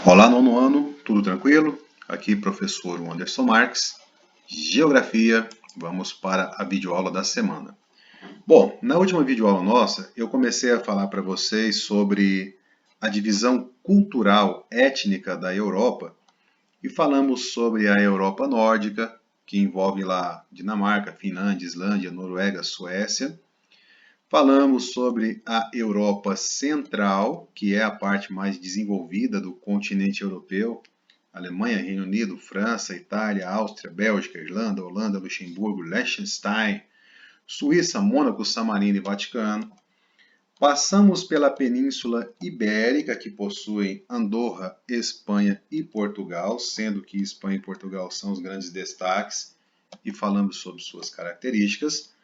Olá, nono ano, tudo tranquilo? Aqui professor Anderson Marques, Geografia, vamos para a videoaula da semana. Bom, na última videoaula nossa, eu comecei a falar para vocês sobre a divisão cultural étnica da Europa e falamos sobre a Europa nórdica, que envolve lá Dinamarca, Finlândia, Islândia, Noruega, Suécia. Falamos sobre a Europa Central, que é a parte mais desenvolvida do continente europeu. Alemanha, Reino Unido, França, Itália, Áustria, Bélgica, Irlanda, Holanda, Luxemburgo, Liechtenstein, Suíça, Mônaco, San Marino e Vaticano. Passamos pela Península Ibérica, que possui Andorra, Espanha e Portugal, sendo que Espanha e Portugal são os grandes destaques, e falamos sobre suas características.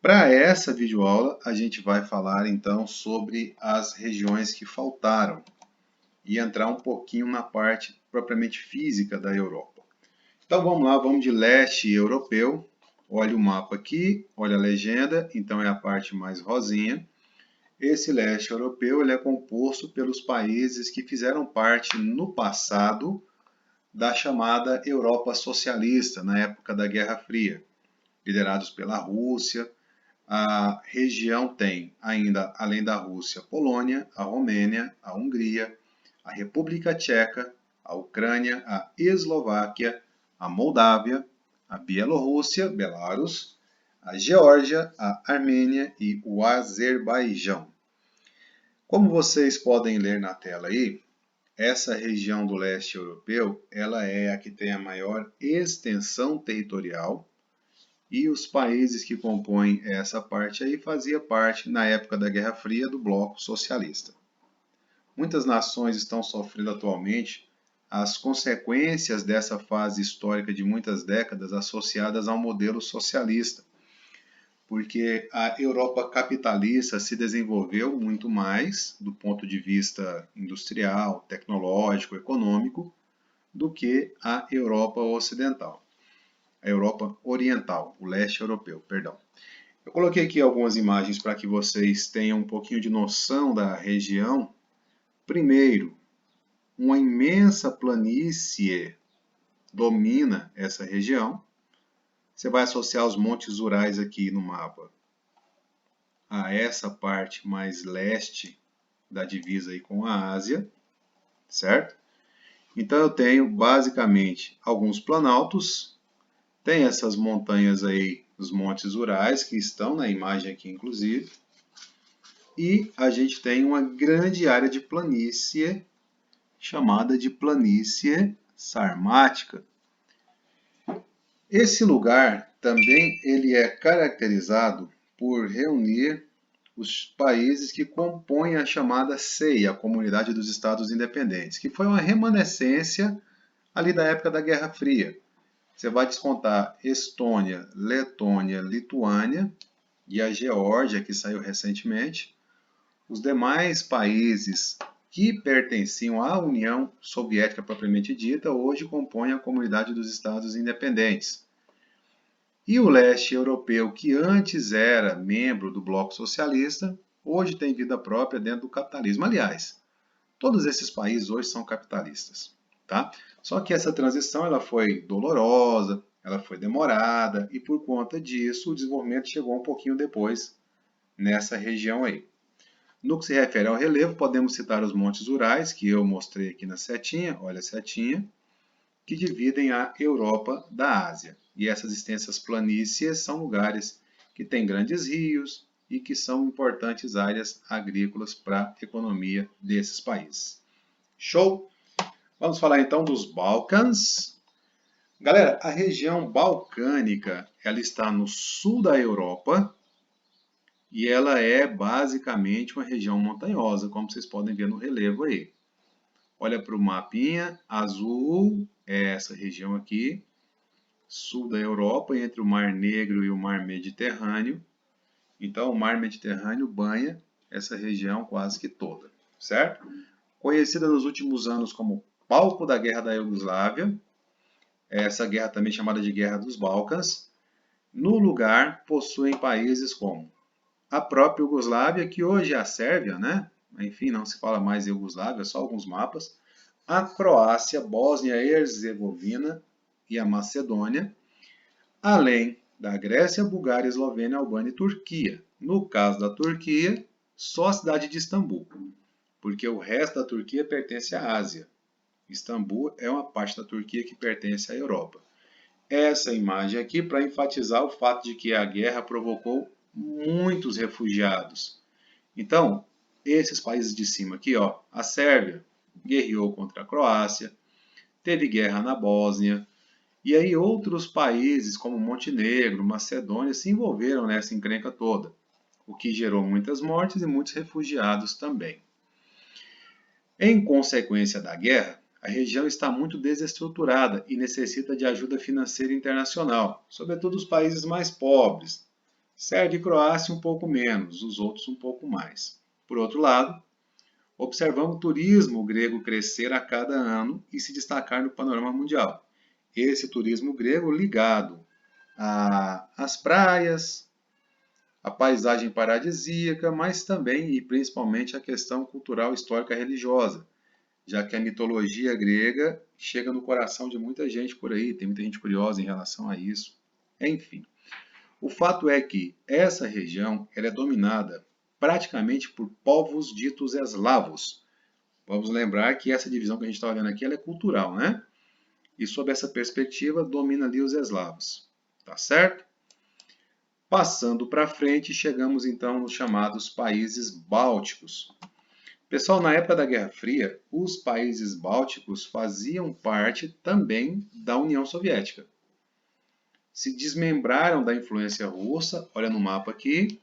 Para essa videoaula, a gente vai falar então sobre as regiões que faltaram e entrar um pouquinho na parte propriamente física da Europa. Então vamos lá, vamos de leste europeu. Olha o mapa aqui, olha a legenda, então é a parte mais rosinha. Esse leste europeu ele é composto pelos países que fizeram parte no passado da chamada Europa socialista, na época da Guerra Fria, liderados pela Rússia. A região tem ainda, além da Rússia, a Polônia, a Romênia, a Hungria, a República Tcheca, a Ucrânia, a Eslováquia, a Moldávia, a Bielorrússia, Belarus, a Geórgia, a Armênia e o Azerbaijão. Como vocês podem ler na tela aí, essa região do leste europeu, ela é a que tem a maior extensão territorial. E os países que compõem essa parte aí faziam parte, na época da Guerra Fria, do bloco socialista. Muitas nações estão sofrendo atualmente as consequências dessa fase histórica de muitas décadas associadas ao modelo socialista, porque a Europa capitalista se desenvolveu muito mais do ponto de vista industrial, tecnológico, econômico, do que a Europa ocidental. A Europa Oriental, o leste europeu, perdão. Eu coloquei aqui algumas imagens para que vocês tenham um pouquinho de noção da região. Primeiro, uma imensa planície domina essa região. Você vai associar os Montes Urais aqui no mapa a essa parte mais leste da divisa aí com a Ásia, certo? Então eu tenho basicamente alguns planaltos. Tem essas montanhas aí, os Montes Urais, que estão na imagem aqui, inclusive. E a gente tem uma grande área de planície, chamada de planície sarmática. Esse lugar também ele é caracterizado por reunir os países que compõem a chamada CEI, a Comunidade dos Estados Independentes, que foi uma remanescência ali da época da Guerra Fria. Você vai descontar Estônia, Letônia, Lituânia e a Geórgia, que saiu recentemente. Os demais países que pertenciam à União Soviética propriamente dita, hoje compõem a Comunidade dos Estados Independentes. E o leste europeu, que antes era membro do bloco socialista, hoje tem vida própria dentro do capitalismo. Aliás, todos esses países hoje são capitalistas. Tá? Só que essa transição ela foi dolorosa, ela foi demorada e por conta disso o desenvolvimento chegou um pouquinho depois nessa região aí. No que se refere ao relevo, podemos citar os Montes Urais, que eu mostrei aqui na setinha, olha a setinha, que dividem a Europa da Ásia. E essas extensas planícies são lugares que têm grandes rios e que são importantes áreas agrícolas para a economia desses países. Show? Vamos falar então dos Balcãs. Galera, a região balcânica ela está no sul da Europa e ela é basicamente uma região montanhosa, como vocês podem ver no relevo aí. Olha para o mapinha, azul é essa região aqui, sul da Europa, entre o Mar Negro e o Mar Mediterrâneo. Então o Mar Mediterrâneo banha essa região quase que toda, certo? Conhecida nos últimos anos como palco da Guerra da Iugoslávia, essa guerra também chamada de Guerra dos Balcãs. No lugar possuem países como a própria Iugoslávia, que hoje é a Sérvia, né? Enfim, não se fala mais Iugoslávia, só alguns mapas. a Croácia, Bósnia e Herzegovina e a Macedônia, além da Grécia, Bulgária, Eslovênia, Albânia e Turquia. No caso da Turquia, só a cidade de Istambul, porque o resto da Turquia pertence à Ásia. Istambul é uma parte da Turquia que pertence à Europa. Essa imagem aqui para enfatizar o fato de que a guerra provocou muitos refugiados. Então, esses países de cima aqui, ó, a Sérvia guerreou contra a Croácia, teve guerra na Bósnia, e aí outros países como Montenegro, Macedônia se envolveram nessa encrenca toda, o que gerou muitas mortes e muitos refugiados também. Em consequência da guerra, a região está muito desestruturada e necessita de ajuda financeira internacional, sobretudo os países mais pobres. Sérvia e Croácia um pouco menos, os outros um pouco mais. Por outro lado, observamos o turismo grego crescer a cada ano e se destacar no panorama mundial. Esse turismo grego ligado às praias, à paisagem paradisíaca, mas também e principalmente à questão cultural, histórica e religiosa, já que a mitologia grega chega no coração de muita gente por aí, tem muita gente curiosa em relação a isso. Enfim, o fato é que essa região ela é dominada praticamente por povos ditos eslavos. Vamos lembrar que essa divisão que a gente está vendo aqui ela é cultural, né? E sob essa perspectiva, domina ali os eslavos. Tá certo? Passando para frente, chegamos então nos chamados países bálticos. Pessoal, na época da Guerra Fria, os países bálticos faziam parte também da União Soviética. Se desmembraram da influência russa, olha no mapa aqui,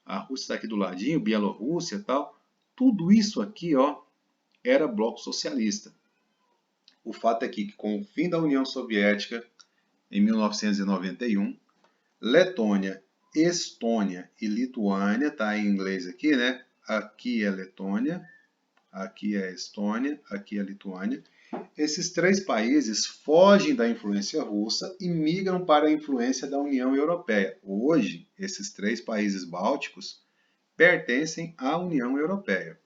a Rússia está aqui do ladinho, Bielorrússia e tal. Tudo isso aqui, ó, era bloco socialista. O fato é que com o fim da União Soviética, em 1991, Letônia, Estônia e Lituânia, tá em inglês aqui, né? Aqui é Letônia, aqui é Estônia, aqui é Lituânia. Esses três países fogem da influência russa e migram para a influência da União Europeia. Hoje, esses três países bálticos pertencem à União Europeia.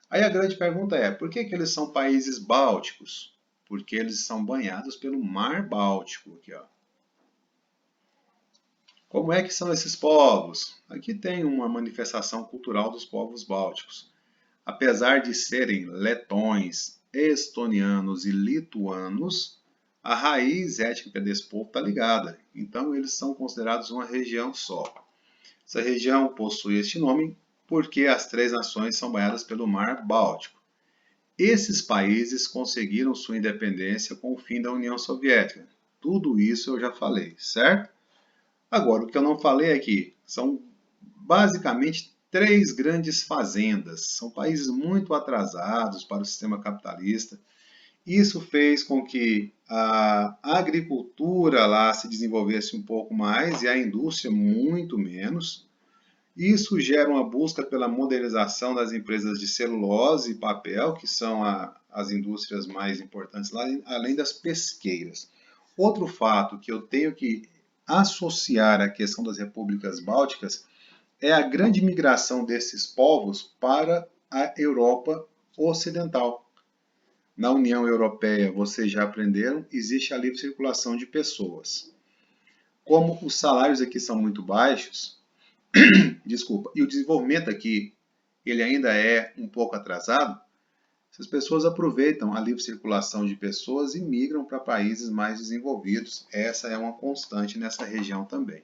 Aí a grande pergunta é, por que eles são países bálticos? Porque eles são banhados pelo Mar Báltico. Aqui, ó. Como é que são esses povos? Aqui tem uma manifestação cultural dos povos bálticos. Apesar de serem letões, estonianos e lituanos, a raiz étnica desse povo está ligada. Então eles são considerados uma região só. Essa região possui este nome porque as três nações são banhadas pelo Mar Báltico. Esses países conseguiram sua independência com o fim da União Soviética. Tudo isso eu já falei, certo? Agora, o que eu não falei aqui são basicamente três grandes fazendas. São países muito atrasados para o sistema capitalista. Isso fez com que a agricultura lá se desenvolvesse um pouco mais e a indústria muito menos. Isso gera uma busca pela modernização das empresas de celulose e papel, que são as indústrias mais importantes lá, além das pesqueiras. Outro fato que eu tenho que associar à questão das repúblicas bálticas é a grande migração desses povos para a Europa Ocidental. Na União Europeia, vocês já aprenderam, existe a livre circulação de pessoas. Como os salários aqui são muito baixos, desculpa, e o desenvolvimento aqui ele ainda é um pouco atrasado, essas pessoas aproveitam a livre circulação de pessoas e migram para países mais desenvolvidos. Essa é uma constante nessa região também.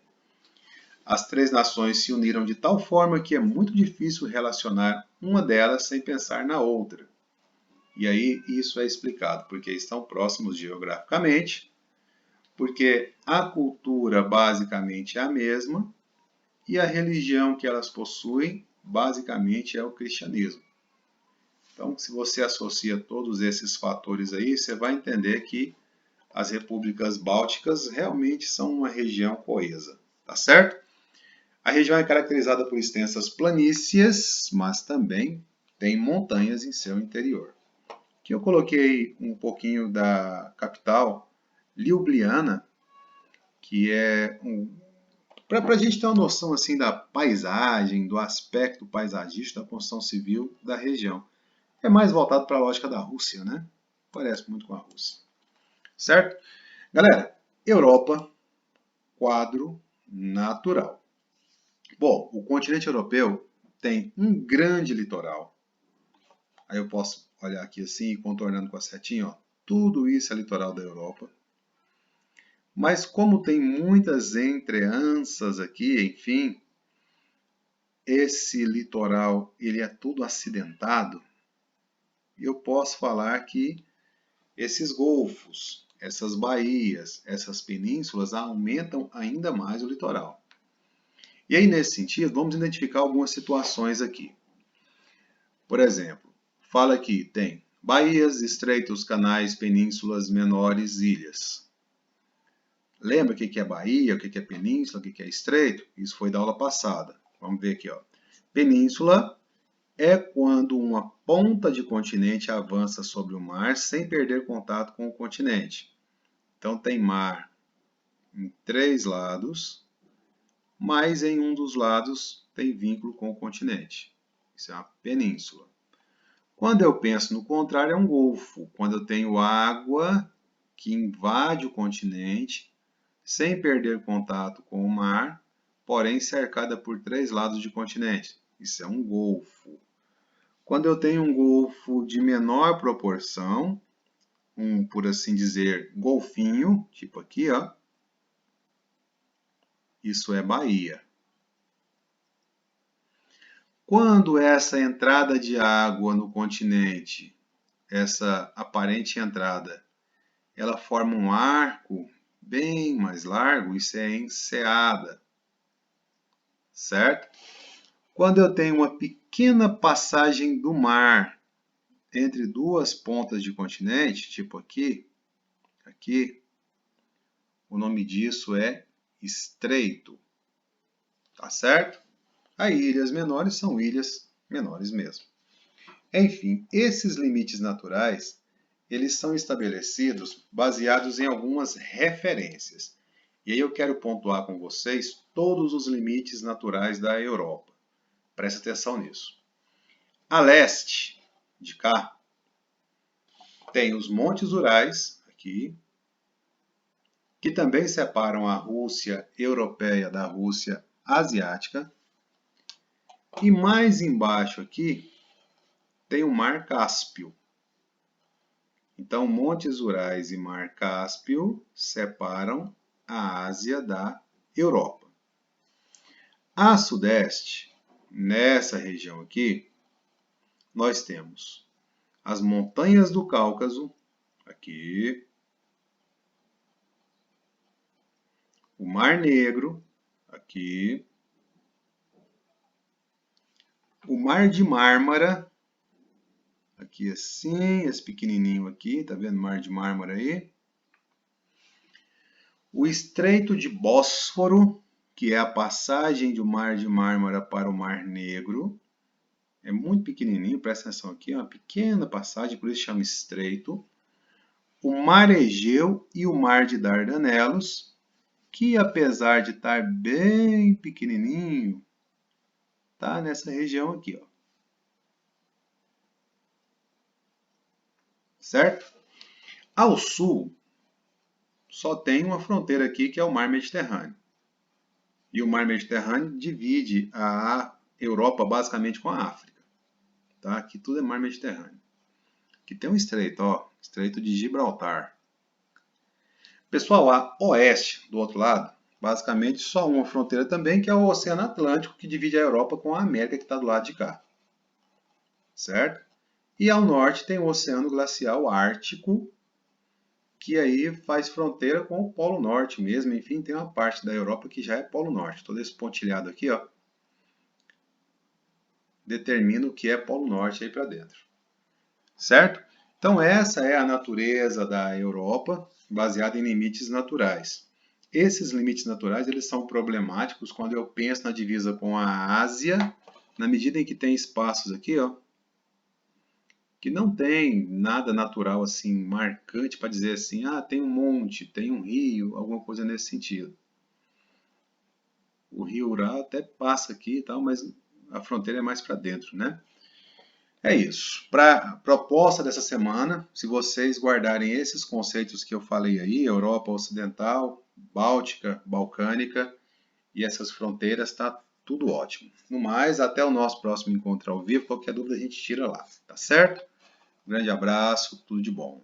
As três nações se uniram de tal forma que é muito difícil relacionar uma delas sem pensar na outra. E aí isso é explicado porque estão próximos geograficamente, porque a cultura basicamente é a mesma, e a religião que elas possuem, basicamente, é o cristianismo. Então, se você associa todos esses fatores aí, você vai entender que as repúblicas bálticas realmente são uma região coesa, tá certo? A região é caracterizada por extensas planícies, mas também tem montanhas em seu interior. Aqui eu coloquei um pouquinho da capital, Ljubljana, que é para a gente ter uma noção assim da paisagem, do aspecto paisagístico da construção civil da região. É mais voltado para a lógica da Rússia, né? Parece muito com a Rússia. Certo? Galera, Europa, quadro natural. Bom, o continente europeu tem um grande litoral. Aí eu posso olhar aqui assim, contornando com a setinha, ó. Tudo isso é litoral da Europa. Mas como tem muitas entreanças aqui, enfim, esse litoral ele é tudo acidentado, eu posso falar que esses golfos, essas baías, essas penínsulas aumentam ainda mais o litoral. E aí, nesse sentido, vamos identificar algumas situações aqui. Por exemplo, fala aqui, tem baías, estreitos, canais, penínsulas, menores, ilhas. Lembra o que é baía, o que é península, o que é estreito? Isso foi da aula passada. Vamos ver aqui, ó. Península é quando uma ponta de continente avança sobre o mar sem perder contato com o continente. Então tem mar em 3 lados, mas em um dos lados tem vínculo com o continente. Isso é uma península. Quando eu penso no contrário, é um golfo, quando eu tenho água que invade o continente sem perder contato com o mar, porém cercada por 3 lados de continente. Isso é um golfo. Quando eu tenho um golfo de menor proporção, por assim dizer, golfinho, tipo aqui, ó, isso é baía. Quando essa entrada de água no continente, essa aparente entrada, ela forma um arco bem mais largo, isso é enseada, certo? Quando eu tenho uma pequena passagem do mar entre duas pontas de continente, tipo aqui, o nome disso é estreito, tá certo? Aí ilhas menores são ilhas menores mesmo. Enfim, esses limites naturais, eles são estabelecidos baseados em algumas referências. E aí eu quero pontuar com vocês todos os limites naturais da Europa. Presta atenção nisso. A leste, de cá, tem os Montes Urais, aqui, que também separam a Rússia europeia da Rússia asiática. E mais embaixo aqui tem o Mar Cáspio. Então, Montes Urais e Mar Cáspio separam a Ásia da Europa. A sudeste, nessa região aqui, nós temos as montanhas do Cáucaso, aqui, o Mar Negro, aqui, o Mar de Mármara, aqui assim, esse pequenininho aqui, tá vendo o Mar de Mármara aí? O Estreito de Bósforo, que é a passagem do Mar de Mármara para o Mar Negro, é muito pequenininho, presta atenção aqui, é uma pequena passagem, por isso chama estreito. O Mar Egeu e o Mar de Dardanelos, que apesar de estar bem pequenininho, tá nessa região aqui, ó. Certo? Ao sul, só tem uma fronteira aqui que é o Mar Mediterrâneo. E o Mar Mediterrâneo divide a Europa basicamente com a África. Tá? Aqui tudo é Mar Mediterrâneo. Aqui tem um estreito, ó, Estreito de Gibraltar. Pessoal, a oeste, do outro lado, basicamente só uma fronteira também, que é o Oceano Atlântico, que divide a Europa com a América, que está do lado de cá. Certo? E ao norte tem o Oceano Glacial Ártico, que aí faz fronteira com o Polo Norte mesmo. Enfim, tem uma parte da Europa que já é Polo Norte. Todo esse pontilhado aqui, ó, determina o que é Polo Norte aí para dentro. Certo? Então essa é a natureza da Europa, baseada em limites naturais. Esses limites naturais eles são problemáticos quando eu penso na divisa com a Ásia, na medida em que tem espaços aqui, ó, que não tem nada natural assim marcante para dizer assim, ah, tem um monte, tem um rio, alguma coisa nesse sentido. O rio Ural até passa aqui e tal, mas a fronteira é mais para dentro, né? É isso. Para a proposta dessa semana, se vocês guardarem esses conceitos que eu falei aí, Europa Ocidental, Báltica, Balcânica e essas fronteiras, tá tudo ótimo. No mais, até o nosso próximo encontro ao vivo. Qualquer dúvida a gente tira lá, tá certo? Um grande abraço, tudo de bom.